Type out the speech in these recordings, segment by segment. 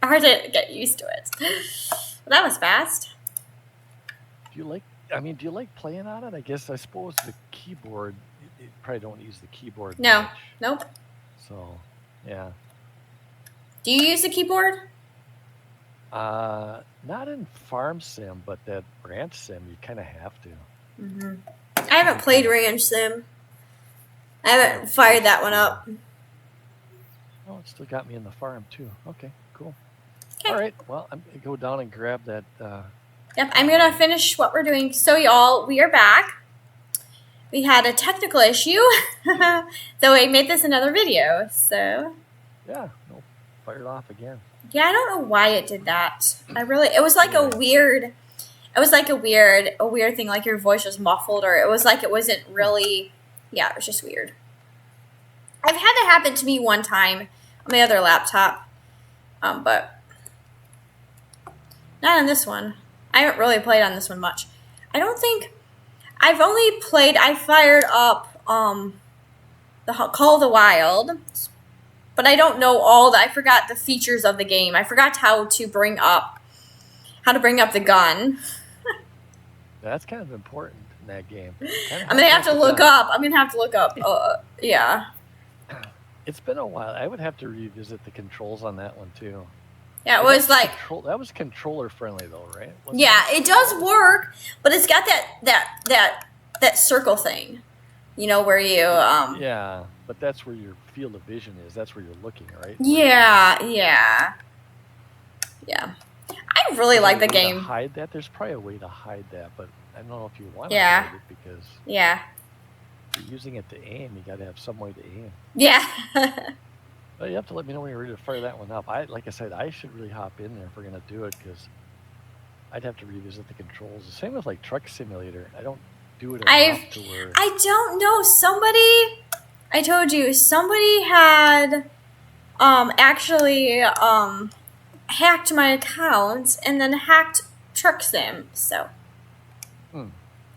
hard to get used to it. But that was fast. Do you like playing on it? I suppose the keyboard, you probably don't use the keyboard much. Nope. So, yeah. Do you use the keyboard? Not in Farm Sim, but that Ranch Sim, you kind of have to. Mm-hmm. I haven't played Ranch Sim. I haven't fired that one up. Oh, it still got me in the farm, too. Okay, cool. Okay. All right, well, I'm going to go down and grab that. Yep, I'm going to finish what we're doing. So, y'all, we are back. We had a technical issue, so I made this another video, so. Yeah, no, fired off again. Yeah, I don't know why it did that. It was like a weird thing, like your voice was muffled, or it was like it wasn't really, yeah, it was just weird. I've had that happen to me one time on my other laptop, but not on this one. I haven't really played on this one much. I don't think, I fired up the Call of the Wild, but I don't know I forgot the features of the game. I forgot how to bring up the gun. That's kind of important in that game. I'm going to have to look up. Yeah. It's been a while. I would have to revisit the controls on that one, too. Yeah, it was like... that was controller-friendly, though, right? It does work, but it's got that circle thing, where you... Yeah, but that's where your field of vision is. That's where you're looking, right? Yeah. I really like the game. To hide that? There's probably a way to hide that, but I don't know if you want to hide it because... Yeah. If you're using it to aim, you got to have some way to aim. Yeah. But you have to let me know when you're ready to fire that one up. Like I said, I should really hop in there if we're going to do it because I'd have to revisit the controls. The same with like Truck Simulator. I don't do it enough to where... I don't know. I told you, somebody had actually hacked my account and then hacked Truck Sim. So,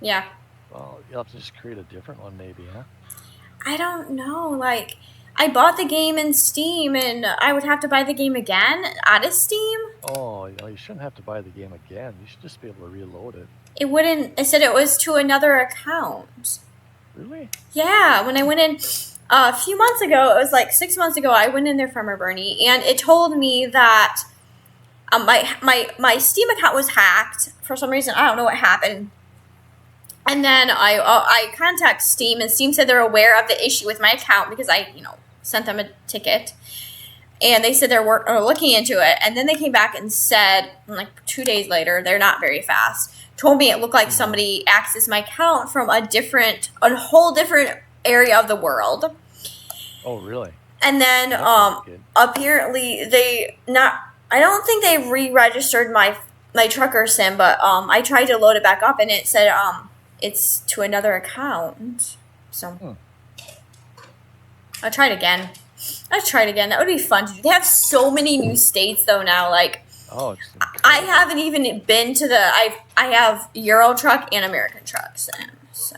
yeah. Well, you'll have to just create a different one maybe, huh? I don't know. Like, I bought the game in Steam, and I would have to buy the game again out of Steam. Oh, you shouldn't have to buy the game again. You should just be able to reload it. It said it was to another account. Really? Yeah, when I went in a few months ago, it was like 6 months ago, I went in there from Bernie, and it told me that my Steam account was hacked for some reason. I don't know what happened. And then I contacted Steam, and Steam said they're aware of the issue with my account because I, sent them a ticket. And they said they're looking into it. And then they came back and said, like 2 days later, they're not very fast, told me it looked like somebody accessed my account from a whole different area of the world. Oh, really? And then apparently I don't think they re-registered my Trucker Sim, but I tried to load it back up, and it said it's to another account. So I'll try it again. That would be fun to do. They have so many new states though now. Like, I haven't even been to I have Euro Truck and American Truck Sim. So.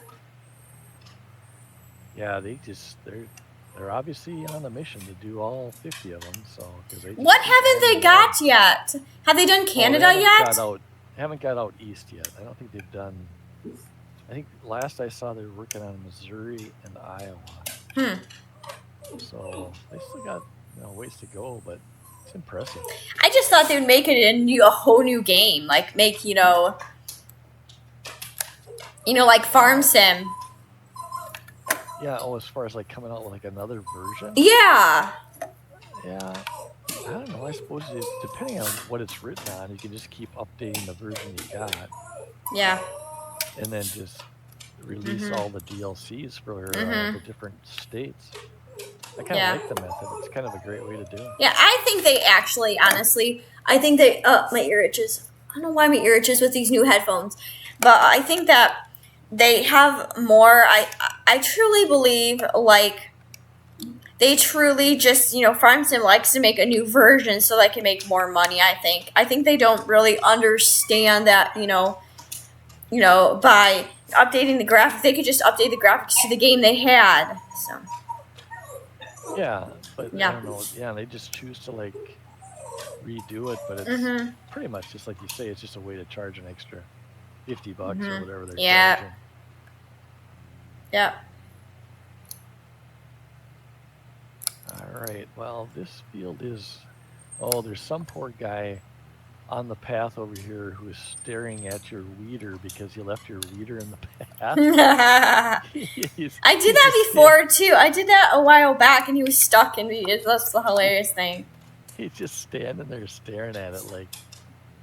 Yeah, they're obviously on a mission to do all 50 of them. So what haven't they got yet? Have they done Canada yet? Haven't got out east yet. I don't think they've done. I think last I saw they were working on Missouri and Iowa. So they still got ways to go, but it's impressive. I just thought they would make it a whole new game, like make like Farm Sim. Yeah. Oh, as far as like coming out with like another version. Yeah. Yeah. I don't know. I suppose depending on what it's written on, you can just keep updating the version you got. Yeah. And then just release all the DLCs for the different states. I kind of like the method. It's kind of a great way to do it. Yeah, I think they actually, honestly, my ear itches. I don't know why my ear itches with these new headphones, but I think that they have more. I truly believe, like, they truly just, Farm Sim likes to make a new version so they can make more money, I think they don't really understand that, by updating the graphics, they could just update the graphics to the game they had, so. Yeah, but I don't know. Yeah, they just choose to, like, redo it, but it's Mm-hmm. pretty much just like you say. It's just a way to charge an extra $50 or Mhm. whatever they're Yeah. charging. Yep. All right. Well, this field is. Oh, there's some poor guy on the path over here who is staring at your weeder because you left your weeder in the path. I He's did that just before too. I did that a while back, and he was stuck in me. That's the hilarious thing. He's just standing there staring at it like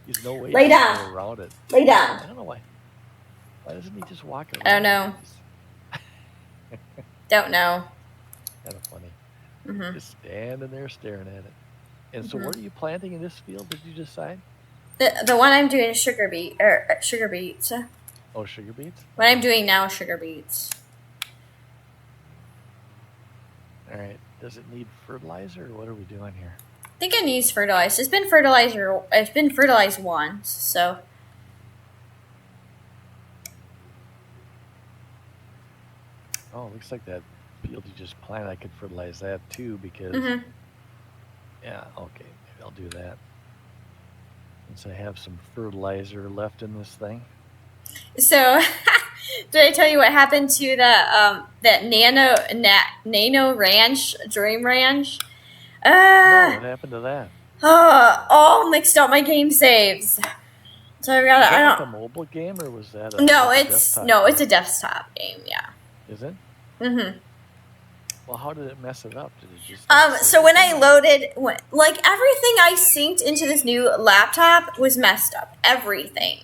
there's no way Lay to down. go around it. Lay I down. don't know why. Why doesn't he just walk around? I don't know. Don't know. Kind of funny. Mm-hmm. Just standing there staring at it. And so, what are you planting in this field? Did you decide? The one I'm doing is sugar beets. Oh, sugar beets. What I'm doing now is sugar beets. All right. Does it need fertilizer, or what are we doing here? I think it needs fertilizer. It's been fertilized once, so. Oh, it looks like that field you just planted. I could fertilize that too because. Mm-hmm. Yeah. Okay. Maybe I'll do that. Since I have some fertilizer left in this thing. So, did I tell you what happened to that Nano Ranch, Dream Ranch? No, what happened to that? All mixed up my game saves. So I got. Was I that don't. like a mobile game or was that? No, like a it's desktop it's a desktop game. Yeah. game? Is it? Mhm. Well, how did it mess it up? Did it just? So when I loaded, like everything I synced into this new laptop was messed up. Everything.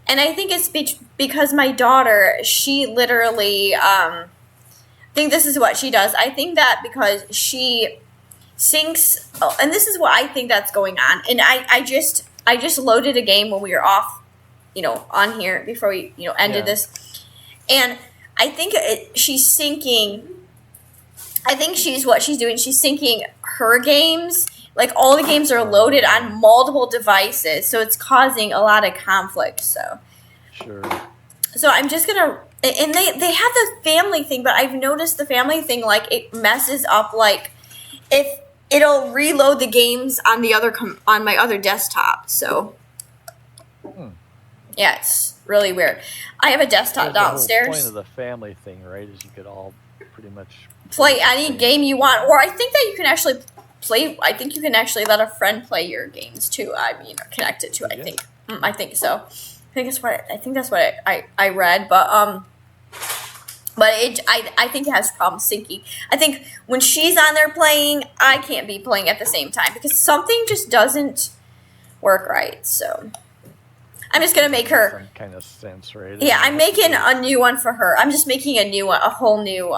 And I think it's because my daughter, she literally, I think this is what she does. I think that because she syncs, and this is what I think that's going on. And I just loaded a game when we were off, on here before we, ended this. And I think she's syncing. I think what she's doing, she's syncing her games. Like all the games are loaded on multiple devices, so it's causing a lot of conflict. So I'm just gonna, and they have the family thing, but I've noticed the family thing, like it messes up. Like if it'll reload the games on the on my other desktop. So yeah, it's really weird. I have a desktop downstairs. The whole point of the family thing, right, is you could all pretty much play any game you want, or I think that you can actually play. I think you can actually let a friend play your games too. I mean, or connect it to it. I think so. I think that's what I read, but I think it has problems syncing. I think when she's on there playing, I can't be playing at the same time because something just doesn't work right. So I'm just gonna make her some kind of sense, right? Yeah, I'm making a new one for her. I'm just making a whole new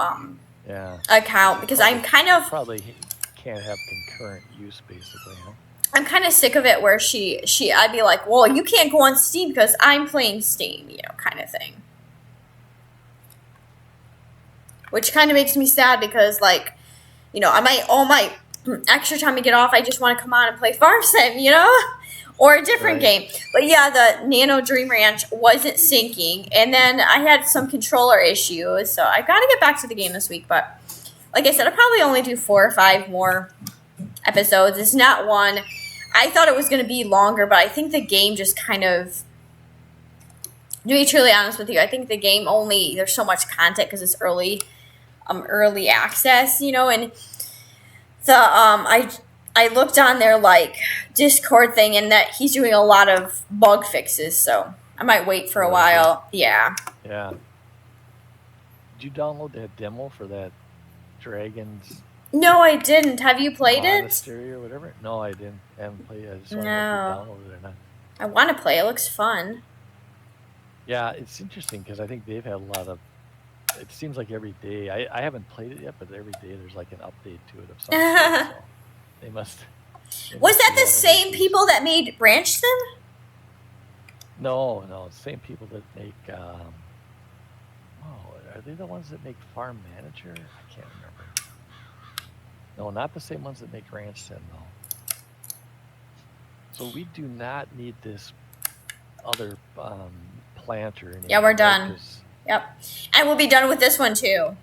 account because I'm kind of probably can't have concurrent use basically. Huh? I'm kind of sick of it where I'd be like, well, you can't go on Steam because I'm playing Steam, kind of thing. Which kind of makes me sad because, like, all my extra time to get off, I just want to come on and play Farm Sim, or a different game. But yeah, the Nano Dream Ranch wasn't syncing, and then I had some controller issues, so I got to get back to the game this week. But like I said, I'll probably only do 4 or 5 more episodes. It's not one. I thought it was going to be longer, but I think the game just kind of, to be truly honest with you, I think the game there's so much content because it's early access, and the I looked on their like Discord thing and that he's doing a lot of bug fixes, so I might wait for a while. Yeah. Yeah. Did you download that demo for that Dragons? No, I didn't. Have you played Monastery or whatever? No, I didn't. I haven't played it. I just want to know if you downloaded it or not. I want to play. It looks fun. Yeah, it's interesting because I think they've had a lot of. It seems like every day. I haven't played it yet, but every day there's like an update to it of some sort. So they must. Was that the same people that made Ranch Sim? No, same people that make. Are they the ones that make Farm Manager? I can't remember. No, not the same ones that make Ranch Sim, though. So we do not need this other planter anymore. Yeah, we're done. Yep. And we'll be done with this one, too.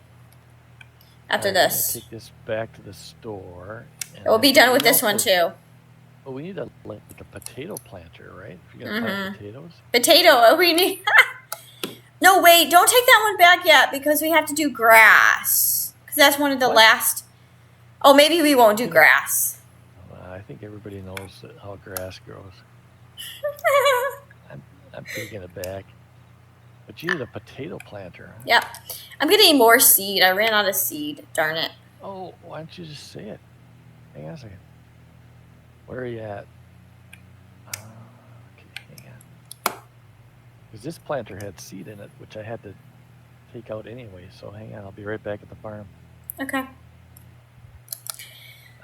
After this. Take this back to the store. We'll be done with this one, too. But we need like a potato planter, right? If you're gonna plant potatoes. Potato. We need. No, wait. Don't take that one back yet because we have to do grass. Because that's one of the last. Oh, maybe we won't do grass. I think everybody knows how grass grows. I'm taking it back. But you need a potato planter. Huh? Yep. I'm getting more seed. I ran out of seed. Darn it. Oh, why don't you just say it? Hang on a second. Where are you at? Okay, hang on. Because this planter had seed in it, which I had to take out anyway. So hang on, I'll be right back at the farm. Okay.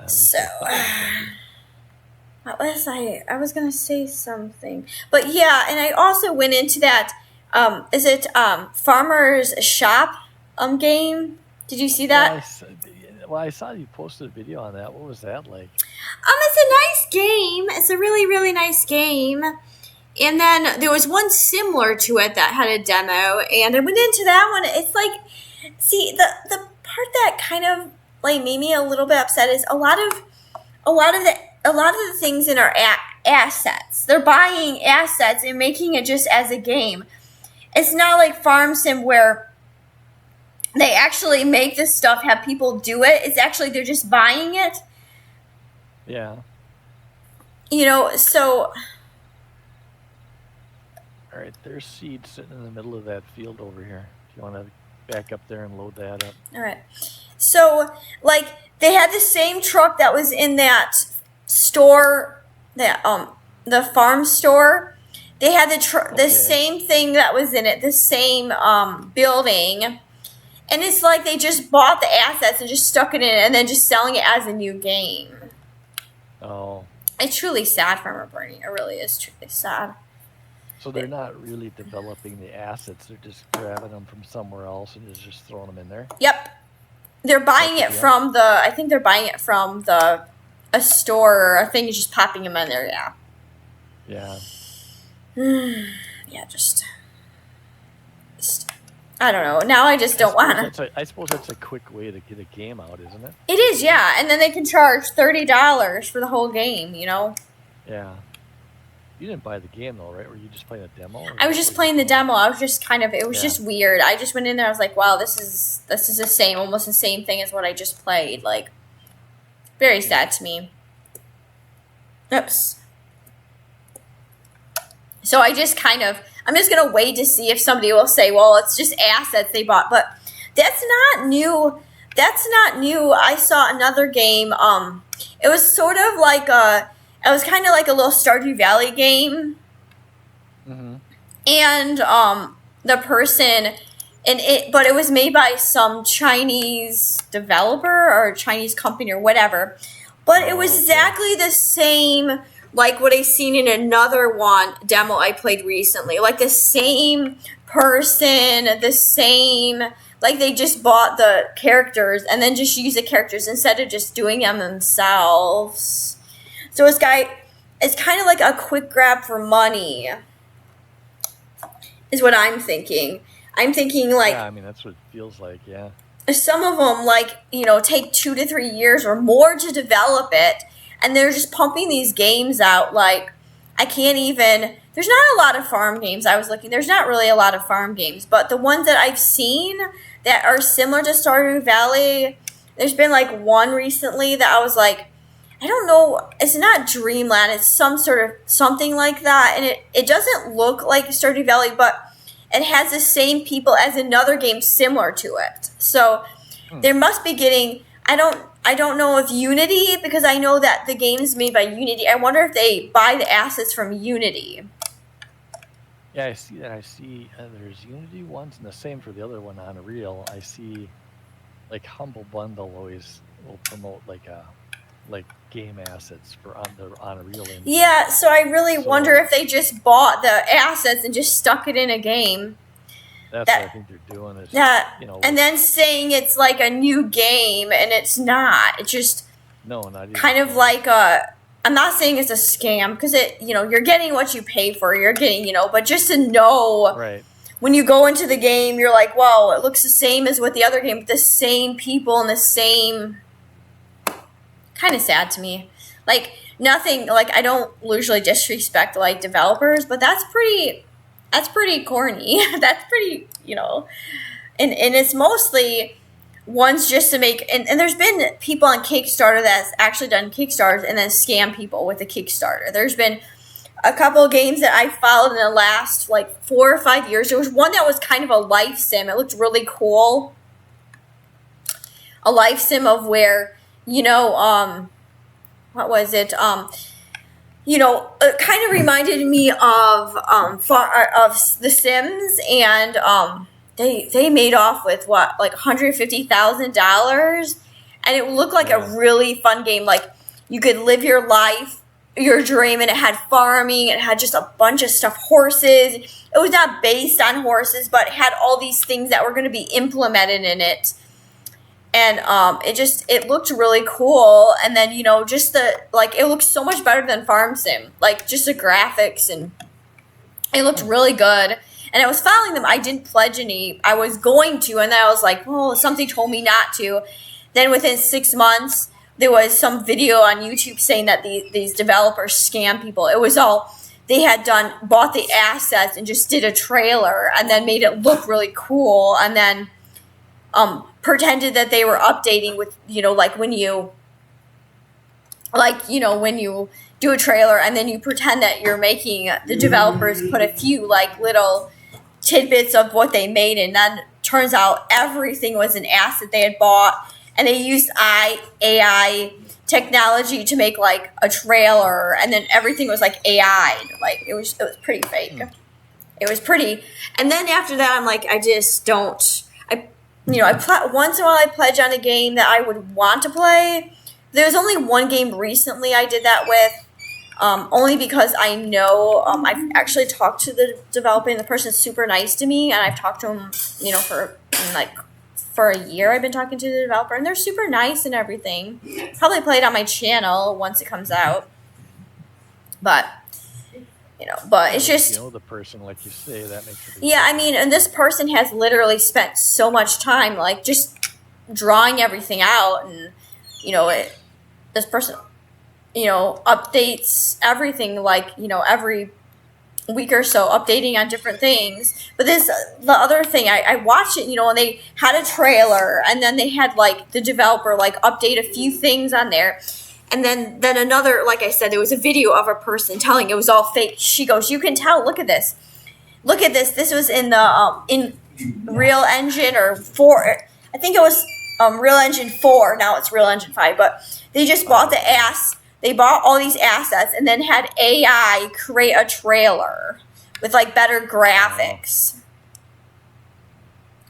So, what was I was going to say something. But yeah, and I also went into that, is it Farmer's Shop game? Did you see that? Well, I saw you posted a video on that. What was that like? It's a nice game. It's a really, really nice game. And then there was one similar to it that had a demo, and I went into that one. It's like, see, the part that kind of like made me a little bit upset is a lot of the things in our assets. They're buying assets and making it just as a game. It's not like Farm Sim where they actually make this stuff, have people do it. It's actually they're just buying it. Yeah. So. All right, there's seed sitting in the middle of that field over here. If you want to back up there and load that up. All right. So, like, they had the same truck that was in that store, that the farm store. They had the same thing that was in it, the same building. And it's like they just bought the assets and just stuck it in and then just selling it as a new game. Oh. It's truly sad, Farmer Bernie. It really is truly sad. So they're not really developing the assets. They're just grabbing them from somewhere else and just throwing them in there? Yep. They're buying it from I think they're buying it from a store or a thing, just popping them in there, yeah. Yeah. Yeah, just I don't know. Now I just don't want to. I suppose that's a quick way to get a game out, isn't it? It is, yeah. And then they can charge $30 for the whole game, Yeah. You didn't buy the game though, right? Were you just playing a demo? I was just playing the demo. I was just it was just weird. I just went in there. I was like, wow, this is almost the same thing as what I just played. Like, very sad to me. Oops. So I'm just going to wait to see if somebody will say, well, it's just assets they bought. But that's not new. I saw another game. It was sort of like it was kind of like a little Stardew Valley game. Mm-hmm. And the person, but it was made by some Chinese developer or Chinese company or whatever. But it was exactly the same, like what I seen in another demo I played recently. Like the same person, like they just bought the characters and then just used the characters instead of just doing them themselves. So it's kind of like a quick grab for money, is what I'm thinking. I'm thinking like... Yeah, I mean, that's what it feels like, yeah. Some of them, take 2 to 3 years or more to develop it, and they're just pumping these games out. Like, I can't even... There's not a lot of farm games. I was looking. There's not really a lot of farm games, but the ones that I've seen that are similar to Stardew Valley, there's been, one recently that I was like... I don't know, it's not Dreamland, it's some sort of something like that, and it doesn't look like Stardew Valley, but it has the same people as another game similar to it. So there must be getting, I don't know if Unity, because I know that the game's made by Unity. I wonder if they buy the assets from Unity. Yeah, I see that. I see there's Unity ones, and the same for the other one on Unreal. I see, Humble Bundle always will promote game assets for on the Unreal Engine. Yeah, so I really wonder if they just bought the assets and just stuck it in a game. That's what I think they're doing. Is and then saying it's like a new game, and it's not. It's just not even kind of like a. I'm not saying it's a scam because you're getting what you pay for. You're getting, but just to know. Right. When you go into the game, you're like, wow, it looks the same as with the other game, with the same people and the same. Kind of sad to me. nothing like I don't usually disrespect like developers, but that's pretty corny. That's pretty, and it's mostly ones just to make and there's been people on Kickstarter that's actually done Kickstarters and then scam people with the Kickstarter. There's been a couple of games that I followed in the last like 4 or 5 years. There was one that was kind of a life sim. It looked really cool. A life sim of where, what was it? It kind of reminded me of The Sims, and they made off with what, like $150,000, and it looked like a really fun game. Like you could live your life, your dream, and it had farming. It had just a bunch of stuff, horses. It was not based on horses, but it had all these things that were going to be implemented in it. And it looked really cool. And then, it looked so much better than Farm Sim. Like, just the graphics, and it looked really good. And I was following them. I didn't pledge any. I was going to, and then I was like, oh, something told me not to. Then within 6 months, there was some video on YouTube saying that these developers scam people. It was all, they had bought the assets and just did a trailer and then made it look really cool. And then pretended that they were updating with, when you do a trailer and then you pretend that you're making, the developers put a few like little tidbits of what they made, and then turns out everything was an asset they had bought, and they used AI technology to make like a trailer, and then everything was like AI. Like it was pretty fake. It was pretty, and then after that I'm like, I just don't. Once in a while I pledge on a game that I would want to play. There's only one game recently I did that with, only because I know I've actually talked to the developer, and the person's super nice to me, and I've talked to him, for a year I've been talking to the developer, and they're super nice and everything. Probably play it on my channel once it comes out. But it's just... the person, like you say, that makes it... Yeah, and this person has literally spent so much time, like, just drawing everything out, and, this person, updates everything, like, every week or so, updating on different things. But the other thing, I watched it, and they had a trailer, and then they had, like, the developer, like, update a few things on there. And then another, like I said, there was a video of a person telling it was all fake. She goes, you can tell, look at this. Look at this. This was in the, in Real Engine or 4. I think it was Real Engine 4. Now it's Real Engine 5. But they just bought they bought all these assets and then had AI create a trailer with, like, better graphics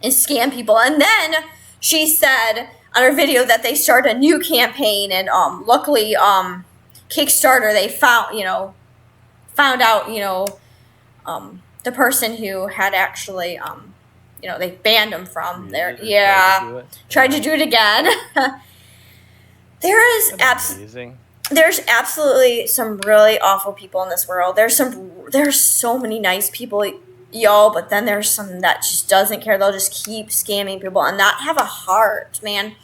and scam people. And then she said on her video that they started a new campaign, and luckily Kickstarter, they found out the person who had actually they banned them from there. Yeah, tried to do it again. There's absolutely some really awful people in this world. There's so many nice people, y'all, but then there's some that just doesn't care. They'll just keep scamming people and not have a heart, man.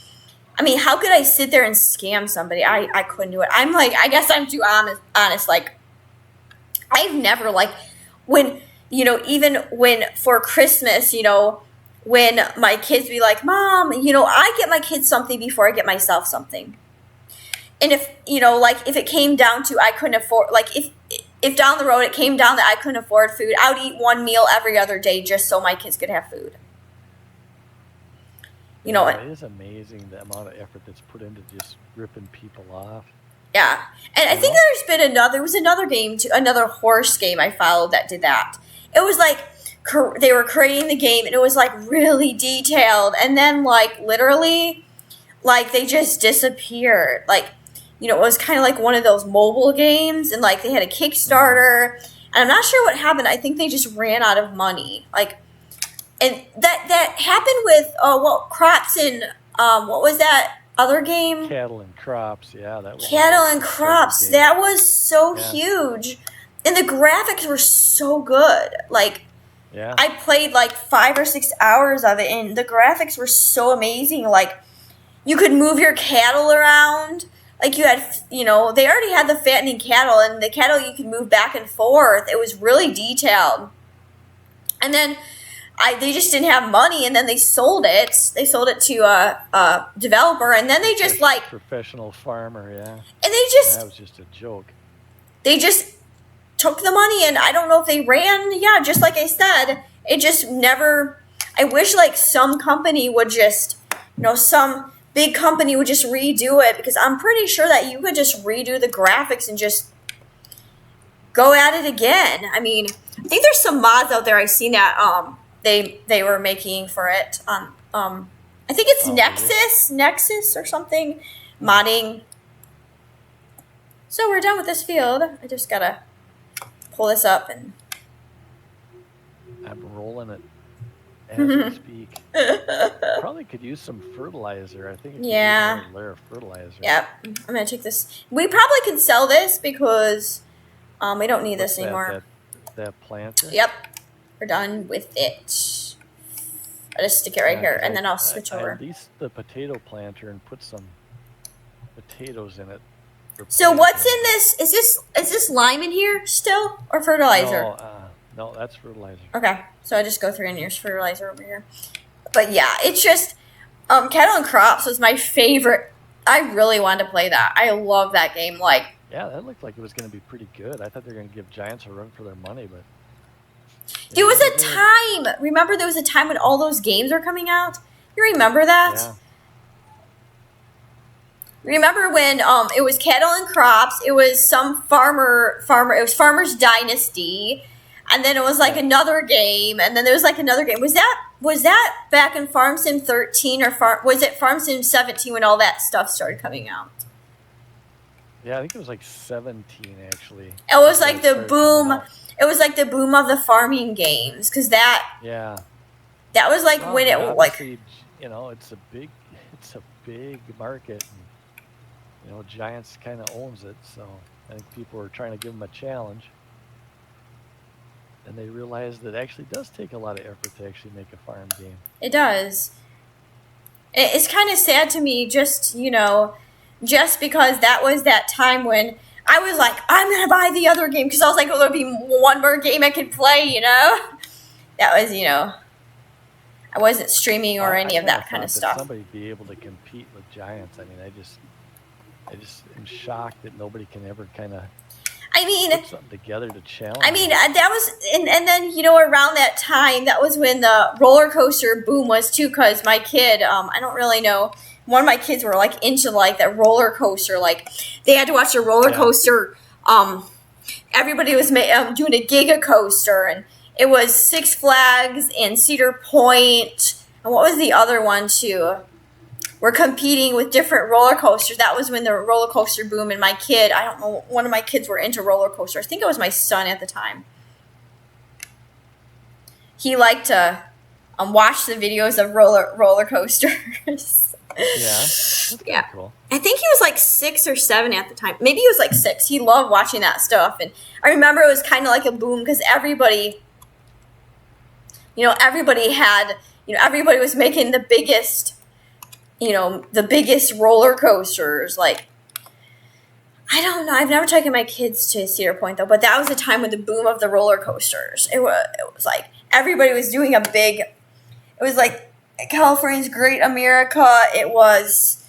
How could I sit there and scam somebody? I couldn't do it. I'm like, I guess I'm too honest. Like, I've never, like, when, even when for Christmas, when my kids be like, Mom, I get my kids something before I get myself something. And if, if it came down to I couldn't afford, like, if down the road it came down that I couldn't afford food, I would eat one meal every other day just so my kids could have food. It is amazing the amount of effort that's put into just ripping people off. Yeah. And I think there was another game, too, another horse game I followed that did that. It was like, they were creating the game, and it was, like, really detailed. And then, like, literally, like, they just disappeared. Like, it was kind of like one of those mobile games, and, like, they had a Kickstarter. And I'm not sure what happened. I think they just ran out of money. Like, and that happened with crops and what was that other game? Cattle and Crops. Yeah, that was Cattle and Crops. That was so huge, and the graphics were so good. Like, I played like 5 or 6 hours of it, and the graphics were so amazing. Like, you could move your cattle around. like you had, you know, they already had the fattening cattle, and the cattle you could move back and forth. It was really detailed. And then they just didn't have money, and then they sold it. They sold it to a developer, and then they just like professional farmer, yeah. And they just that was just a joke. They just took the money, and I don't know if they ran. Yeah, just like I said, it just never. I wish like some company would just, you know, some big company would just redo it, because I'm pretty sure that you could just redo the graphics and just go at it again. I mean, I think there's some mods out there I've seen that they were making for it on I think it's Nexus or something, modding. So we're done with this field. I just gotta pull this up, and I'm rolling it as we speak. Probably could use some fertilizer. I think it could use a layer of fertilizer. Yep. I'm gonna take this. We probably can sell this because we don't need this anymore. That planter? Yep. We're done with it. I'll just stick it right here, and then I'll switch over. At least the potato planter and put some potatoes in it. So what's in this? Is this lime in here still, or fertilizer? No, that's fertilizer. Okay, so I just go through and here's fertilizer over here. But yeah, it's just Cattle and Crops was my favorite. I really wanted to play that. I love that game. Like, yeah, that looked like it was going to be pretty good. I thought they were going to give Giants a run for their money, but there was a time. Remember, there was a time when all those games were coming out. You remember that? Yeah. Remember when it was Cattle and Crops, it was some farmer, it was Farmer's Dynasty, and then it was like another game, and then there was like another game. Was that back in Farm Sim 13 or was it Farm Sim 17 when all that stuff started coming out? Yeah, I think it was like 17 actually. It was like the boom. It was like the boom of the farming games, because that was like when it like, you know, it's a big market. And, you know, Giants kind of owns it, so I think people were trying to give them a challenge. And they realized that it actually does take a lot of effort to actually make a farm game. It does. It's kind of sad to me, just, you know, just because that was that time when I was like, I'm going to buy the other game, because I was like, oh, there'll be one more game I could play, you know? That was, you know, I wasn't streaming or any of that kind of stuff. Somebody be able to compete with Giants. I mean, I just am shocked that nobody can ever kind of put something together to challenge. I mean, that was, and then, you know, around that time, that was when the roller coaster boom was too, because my kid, I don't really know, one of my kids were like into like that roller coaster, like they had to watch a roller coaster. Everybody was doing a Giga Coaster, and it was Six Flags and Cedar Point, and what was the other one too? We're competing with different roller coasters. That was when the roller coaster boom, and my kid, I don't know, one of my kids were into roller coasters. I think it was my son at the time. He liked to watch the videos of roller coasters. Yeah. Cool. I think he was like 6 or 7 at the time. Maybe he was like 6. He loved watching that stuff. And I remember it was kind of like a boom, because everybody had, everybody was making the biggest roller coasters. Like, I don't know. I've never taken my kids to Cedar Point, though, but that was the time with the boom of the roller coasters. It was like everybody was doing it was like California's Great America. It was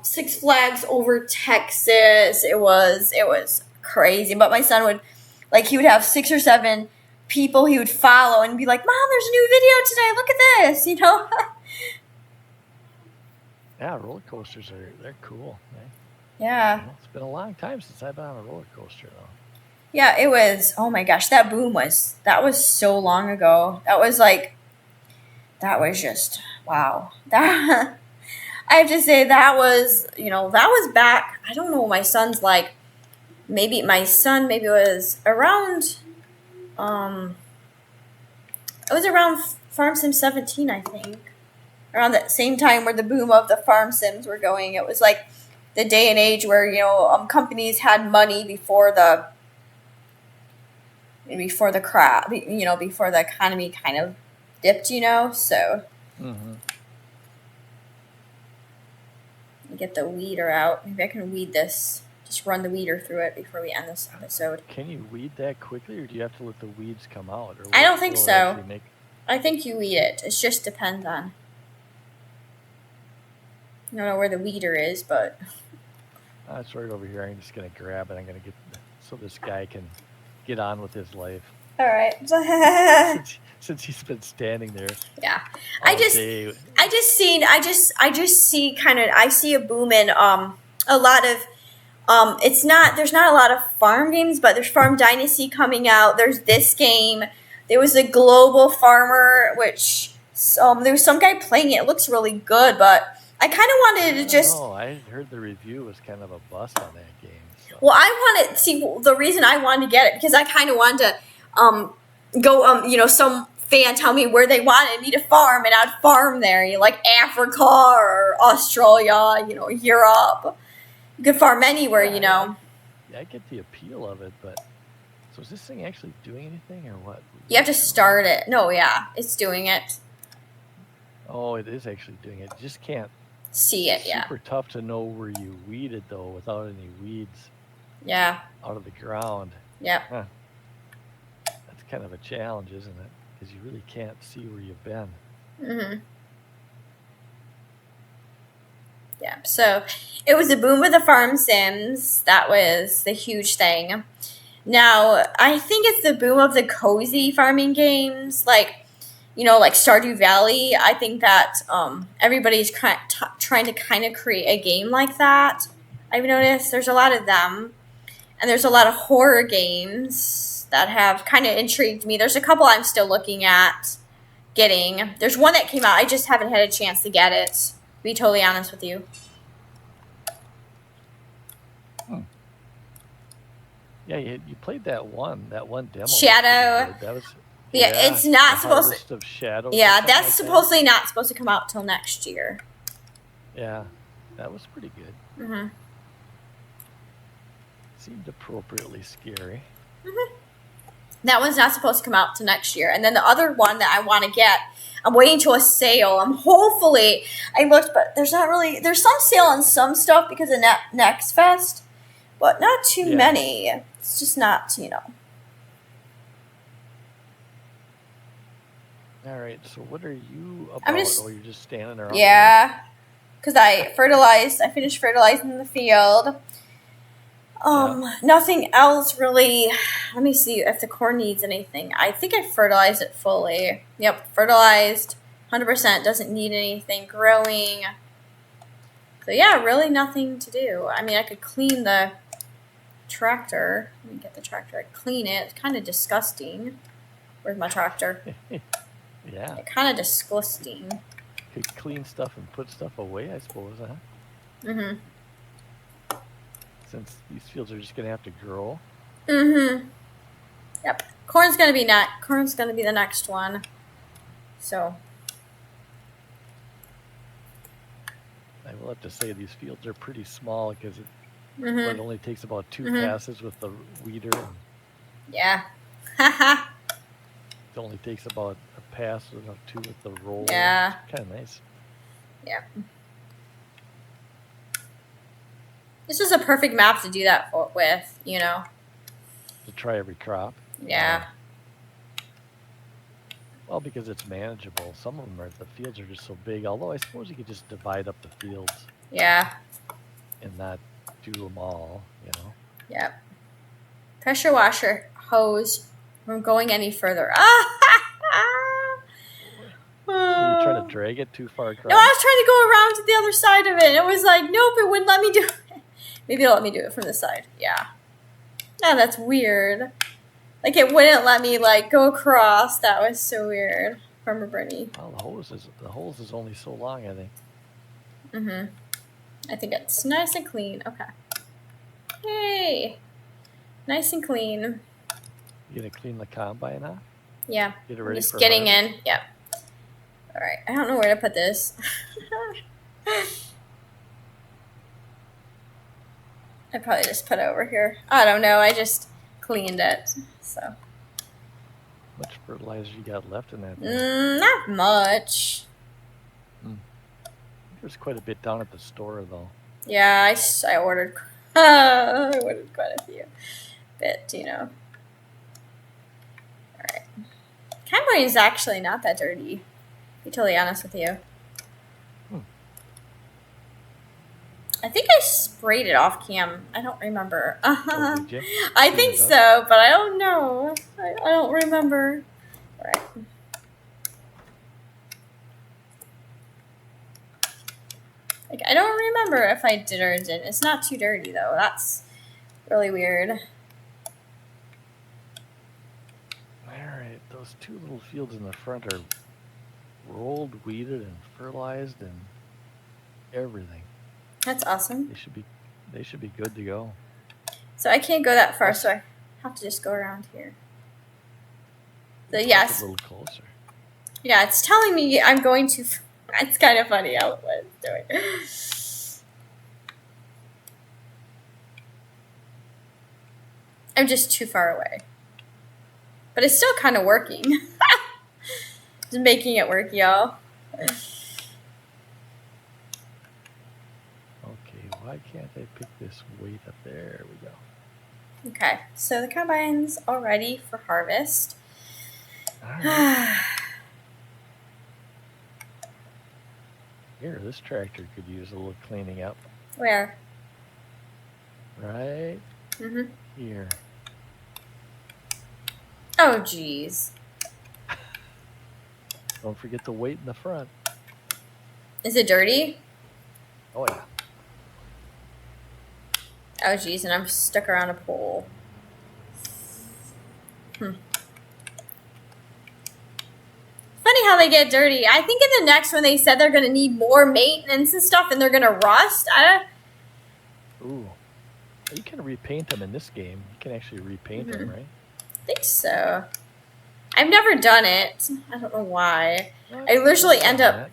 Six Flags over Texas. It was crazy. But my son would, like, he would have 6 or 7 people he would follow and be like, Mom, there's a new video today. Look at this, you know? Yeah, roller coasters they're cool. Right? Yeah. Well, it's been a long time since I've been on a roller coaster, though. Yeah, it was. Oh my gosh, that was so long ago. That was just wow. That I have to say that was back. I don't know. My son's like, maybe was around. It was around Farm Sim 17, I think. Around that same time where the boom of the farm sims were going. It was like the day and age where, companies had money before the crap, before the economy kind of dipped, so. Mm-hmm. Get the weeder out. Maybe I can weed this. Just run the weeder through it before we end this episode. Can you weed that quickly, or do you have to let the weeds come out? Or I don't think will it so. actually make- I think you weed it. It just depends on. I don't know where the weeder is, but It's right over here. I'm just gonna grab it. I'm gonna get so this guy can get on with his life. all right. Since he's been standing there. Yeah, all I just day. see kind of. I see a boom in a lot of. There's not a lot of farm games, but there's Farm Dynasty coming out. There's this game. There was a Global Farmer, which there was some guy playing it. It looks really good, but I kind of wanted to just. Oh, I heard the review was kind of a bust on that game. So. Well, I wanted see the reason I wanted to get it because I kind of wanted to go some fan tell me where they wanted me to farm, and I'd farm there, like Africa or Australia, Europe. You could farm anywhere, Yeah, I get the appeal of it, but so is this thing actually doing anything or what? You have to start it. No, yeah, it's doing it. Oh, it is actually doing it. You just can't See it, yeah. super tough to know where you weeded though without any weeds Yeah, out of the ground. yep. That's kind of a challenge, isn't it? Because you really can't see where you've been. Mm-hmm. Yeah, so it was a boom with the farm sims. That was the huge thing. Now, I think it's the boom of the cozy farming games, like Stardew Valley. I think that everybody's trying to kind of create a game like that. I've noticed there's a lot of them, and there's a lot of horror games that have kind of intrigued me. There's a couple I'm still looking at getting. There's one that came out. I just haven't had a chance to get it. To be totally honest with you. Yeah, you played that one demo. Shadow. That was It's not supposed to. Harvest of Shadows. Yeah, or that's something like supposedly not supposed to come out till next year. that. Yeah, that was pretty good. Mhm. Seemed appropriately scary. That one's not supposed to come out till next year. And then the other one that I want to get, I'm waiting to a sale. I looked, but there's some sale on some stuff because of Next Fest, but not too Yeah. many. It's just not. All right, so what are you about? I'm just- you're just standing around. Yeah, because I finished fertilizing the field. Nothing else really. Let me see if the corn needs anything. I think I fertilized it fully. Yep, fertilized 100%. Doesn't need anything growing. So yeah, really nothing to do. I mean, I could clean the tractor. Let me get the tractor. I clean it. It's kind of disgusting. Where's my tractor? Yeah, Kind of disgusting. could clean stuff and put stuff away, I suppose, huh? Mhm. Since these fields are just gonna have to grow. Mhm. Yep. Corn's gonna be the next one. So. I will have to say these fields are pretty small because it Mhm. only takes about 2 Mhm. passes with the weeder. And Yeah. Haha. it only takes about a pass or 2 with the roller. Yeah. It's kind of nice. Yeah. This is a perfect map to do that with. To try every crop. Yeah. Well, because it's manageable. Some of them the fields are just so big. Although I suppose you could just divide up the fields Yeah. and not do them all. Yep. Pressure washer hose from going any further. Were you trying to drag it too far across? No, I was trying to go around to the other side of it. And it was like, nope, it wouldn't let me do it. Maybe it'll let me do it from the side. Yeah. Oh, that's weird. Like, it wouldn't let me, go across. That was so weird. Farmer Bernie. Well, the hose is only so long, I think. Mm-hmm. I think it's nice and clean. Okay. Yay. Nice and clean. You gonna clean the combine now? Yeah. Get it I'm ready just for getting harvest? in. Yep. All right. I don't know where to put this. I probably just put it over here. I don't know. I just cleaned it. So. How much fertilizer you got left in that thing? Not much. There's quite a bit down at the store, though. Yeah, I ordered. I ordered quite a few. But All right. Camera is actually not that dirty. To be totally honest with you. I think I sprayed it off cam. I don't remember. Oh, did you? I think so, but I don't know. I don't remember. All right. Like, I don't remember if I did or didn't. It's not too dirty, though. That's really weird. Alright, those two little fields in the front are rolled, weeded, and fertilized, and everything. That's awesome. They should be good to go. So I can't go that far, so I have to just go around here. So yes. A little closer. Yeah, it's telling me I'm going too far. It's kind of funny how what it's doing. I'm just too far away. But it's still kind of working. Just making it work, y'all. Why can't I pick this weight up? There we go. Okay, so the combine's all ready for harvest. All right. Here, this tractor could use a little cleaning up. Where? Right here. Oh, geez. Don't forget the weight in the front. Is it dirty? Oh, yeah. Oh, geez, and I'm stuck around a pole. Funny how they get dirty. I think in the next one they said they're going to need more maintenance and stuff, and they're going to rust. Ooh. You can repaint them in this game. You can actually repaint them, right? I think so. I've never done it. I don't know why. I usually end up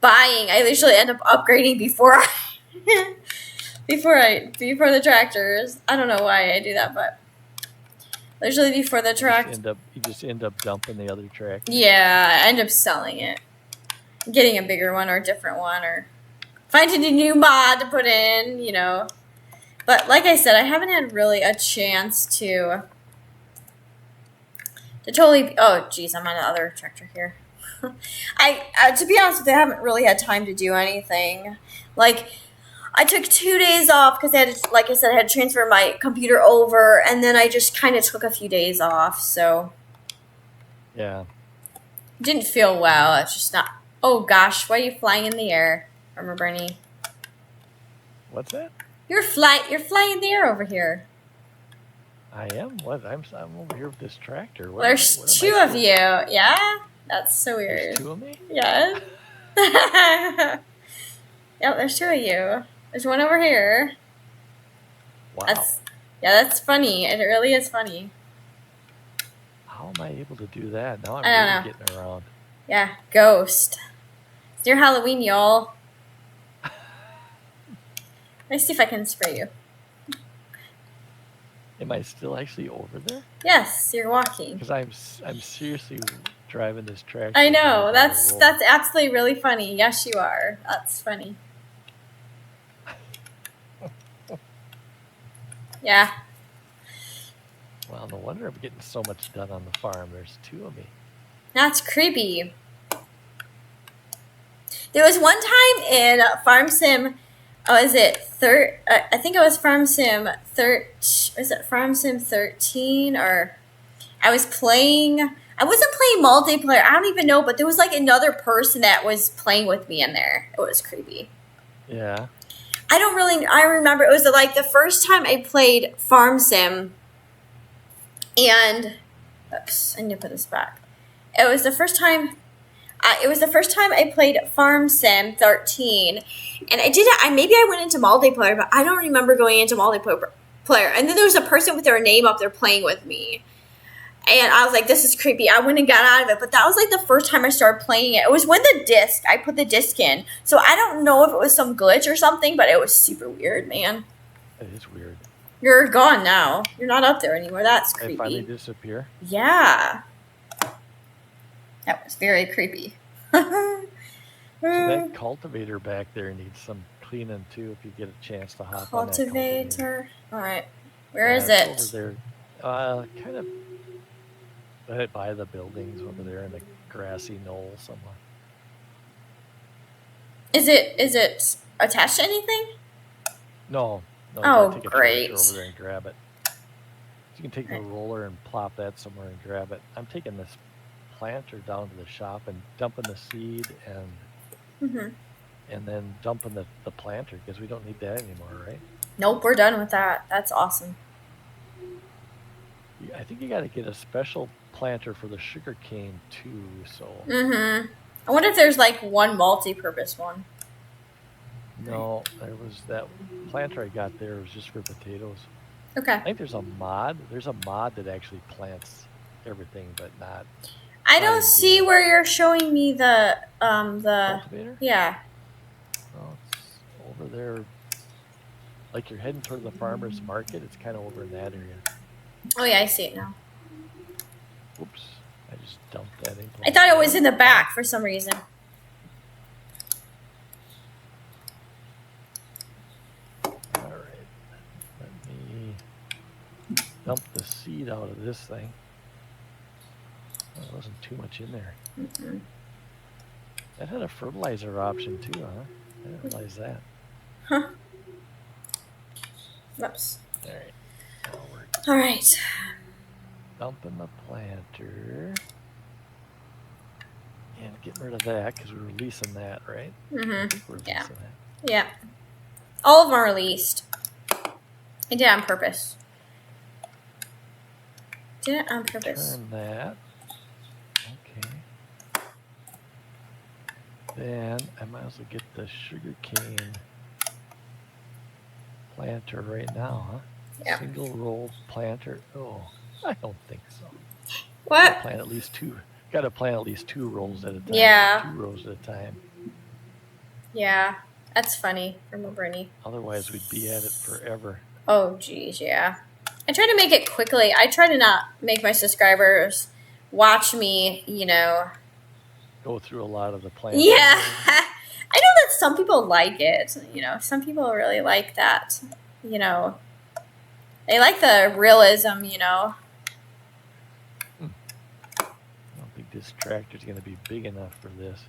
buying. I usually end up upgrading before the tractors. I don't know why I do that, but usually before the tractor. You just end up dumping the other tractor. Yeah, I end up selling it, getting a bigger one or a different one, or finding a new mod to put in. But like I said, I haven't had really a chance to totally. Oh, geez, I'm on the other tractor here. To be honest with you, I haven't really had time to do anything. Like, I took 2 days off because I had to transfer my computer over, and then I just kind of took a few days off. So, yeah, didn't feel well. It's just not. Oh gosh, why are you flying in the air, Farmer Bernie? What's that? You're flying in the air over here. I am. What? I'm over here with this tractor. There's two of you. Yeah. That's so weird. There's two of me? Yeah. Yep, there's two of you. There's one over here. Wow. That's funny. It really is funny. How am I able to do that? Now I'm really getting around. Yeah, ghost. It's near Halloween, y'all. Let's see if I can spray you. Am I still actually over there? Yes, you're walking. Because I'm seriously driving this tractor. I know. That's absolutely really funny. Yes, you are. That's funny. Yeah. Well, no wonder I'm getting so much done on the farm. There's two of me. That's creepy. There was one time in Farm Sim. Oh, is it I think it was Farm Sim 13, or I was playing. I wasn't playing multiplayer. I don't even know, but there was like another person that was playing with me in there. It was creepy. Yeah. I remember it was like the first time I played Farm Sim, and oops, I need to put this back. It was the first time I played Farm Sim 13, and maybe I went into multiplayer, but I don't remember going into multiplayer. And then there was a person with their name up there playing with me, and I was like, "This is creepy." I went and got out of it, but that was like the first time I started playing it. It was when I put the disc in, so I don't know if it was some glitch or something, but it was super weird, man. It is weird. You're gone now. You're not up there anymore. That's creepy. I finally disappear. Yeah. That was very creepy. So that cultivator back there needs some cleaning too. If you get a chance to hop on that cultivator. Cultivator. All right. Where is it's it? over there, kind of right by the buildings over there in the grassy knoll somewhere. Is it attached to anything? No. You Oh, gotta take a great. tractor over there and grab it. So you can take the roller and plop that somewhere and grab it. I'm taking this planter down to the shop and dumping the seed and then dumping the planter because we don't need that anymore, right? Nope, we're done with that. That's awesome. I think you got to get a special planter for the sugar cane too. So. I wonder if there's like one multi-purpose one. No, there was that planter I got there was just for potatoes. Okay. I think there's a mod. There's a mod that actually plants everything, but not. I don't see where you're showing me the cultivator. Yeah. Well, it's over there. Like you're heading toward the farmer's market. It's kind of over in that area. Oh yeah, I see it now. Oops, I just dumped that in. I thought it was in the back for some reason. All right, let me dump the seed out of this thing. Oh, there wasn't too much in there. That had a fertilizer option too, huh? I didn't realize that. Huh. Oops. All right. All right. Dumping the planter. And getting rid of that because we're releasing that, right? I think we're releasing that. Yeah. All of them are released. I did it on purpose. Did it on purpose. Turn that. Okay. Then I might as well get the sugarcane planter right now, huh? Yeah. Single row planter. Oh, I don't think so. What? Gotta plant at least two rows at a time. Yeah. 2 rows at a time. Yeah. That's funny from a Bernie. Otherwise, we'd be at it forever. Oh, geez, yeah. I try to make it quickly. I try to not make my subscribers watch me, Go through a lot of the plants. Yeah. I know that some people like it. Some people really like that. They like the realism, I don't think this tractor's going to be big enough for this.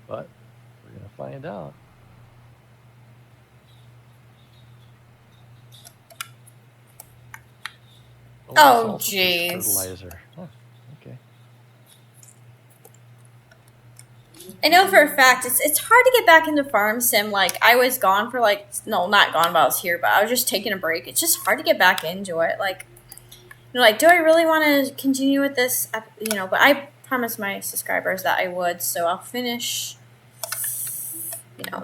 But we're going to find out. Oh, jeez. Fertilizer. Huh, okay. I know for a fact it's hard to get back into Farm Sim. Like, I was gone for not gone, but I was here, but I was just taking a break. It's just hard to get back into it. Like, do I really want to continue with this? But I promised my subscribers that I would, so I'll finish, I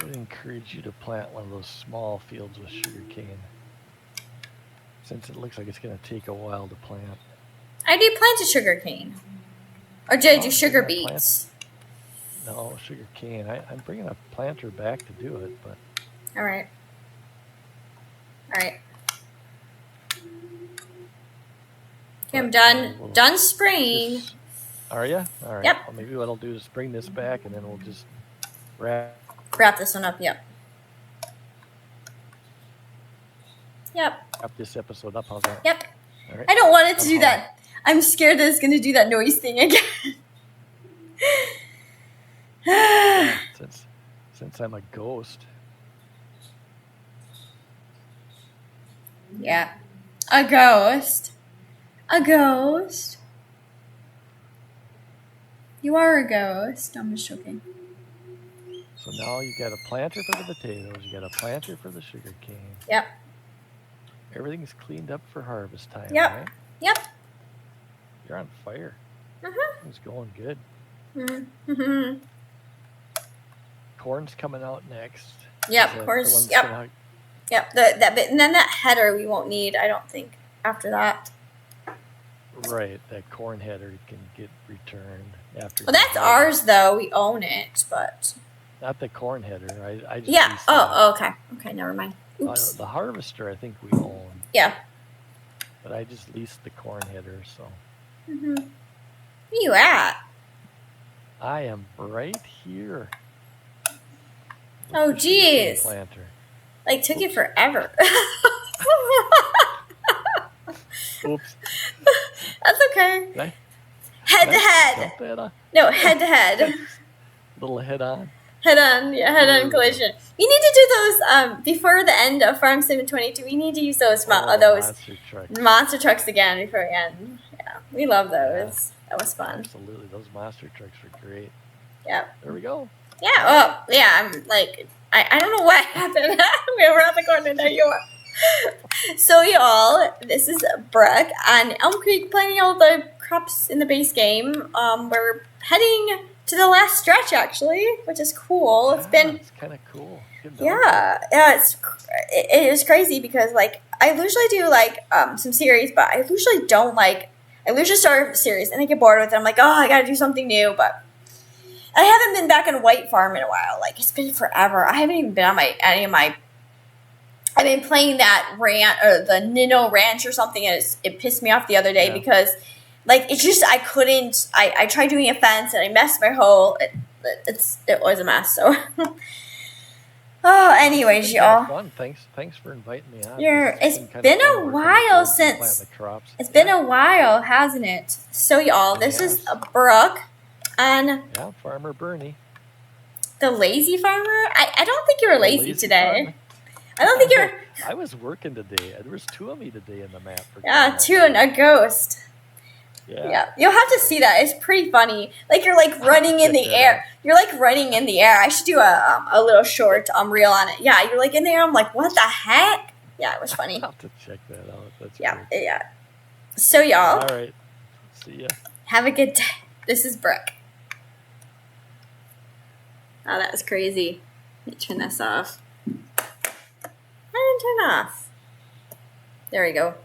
would encourage you to plant one of those small fields with sugarcane, since it looks like it's going to take a while to plant. I did plant a sugarcane. Or did I do sugar beets? No, sugarcane. I'm bringing a planter back to do it, but... All right. Okay, I'm done. Done spraying. Are you? All right. Yep. Well, maybe what I'll do is bring this back, and then we'll just wrap this one up. Yep. this episode up. How's that? Yep. All right. I don't want it to do that. I'm scared that it's going to do that noise thing again. Since I'm a ghost. Yeah. A ghost. A ghost. You are a ghost. I'm just joking. So now you got a planter for the potatoes. You got a planter for the sugarcane. Yep. Everything's cleaned up for harvest time, Yep. right? Yep. You're on fire. It's going good. Corn's coming out next. Yep. Corn's. Yep. Yep. That bit, and then that header we won't need. I don't think after that. Right. That corn header can get returned after. Well, that's ours though. We own it, but. Not the corn header. I just. Yeah. Oh. Okay. Okay. Never mind. Oops. The harvester, I think we own. Yeah. But I just leased the corn header, so Mm-hmm. Where you at? I am right here. Oh, The sugarcane geez. planter. Like, took you Oops. forever. Oops. That's okay. Did I Head to head. jump that on? No, head to head. Little head on. Head on, yeah, head There on we go. collision. We need to do those before the end of Farm Sim 22. We need to use those those monster truck. monster trucks again before we end. Yeah, we love those. That was fun. Absolutely, those monster trucks were great. Yeah. There we go. Yeah. Well, yeah. I'm like, I don't know what happened. We were at the corner. There you are. So y'all, this is Brooke on Elm Creek playing all the crops in the base game. We're heading to the last stretch actually, which is cool. It's been It's kind of cool. Good dog. yeah, it is crazy because like I usually do like some series, but I usually don't like. I usually start a series and I get bored with it. I'm like, oh, I gotta do something new, but I haven't been back on White Farm in a while. Like it's been forever. I haven't even been on any of my. I've been playing that the Nino Ranch or something, and it pissed me off the other day because, like, it's just I couldn't. I tried doing a fence and I messed my hole. It was a mess. So, oh, anyways, y'all. Fun. Thanks for inviting me on. It's been a while since. It's been a while, hasn't it? So, y'all, this is Brooke and Farmer Bernie, the lazy farmer. I don't think you were lazy today. Farmer. I don't think you're. I was working today. There was 2 of me today in the map. Two and a ghost. Yeah, you'll have to see that. It's pretty funny. Like you're like running in the air. You're like running in the air. I should do a little short reel on it. Yeah, you're like in the air. I'm like, what the heck? Yeah, it was funny. I'll have to check that out. That's yeah, great. yeah. So y'all. All right. See ya. Have a good day. This is Brooke. Oh, that was crazy. Let me turn this off. I didn't turn off. There we go.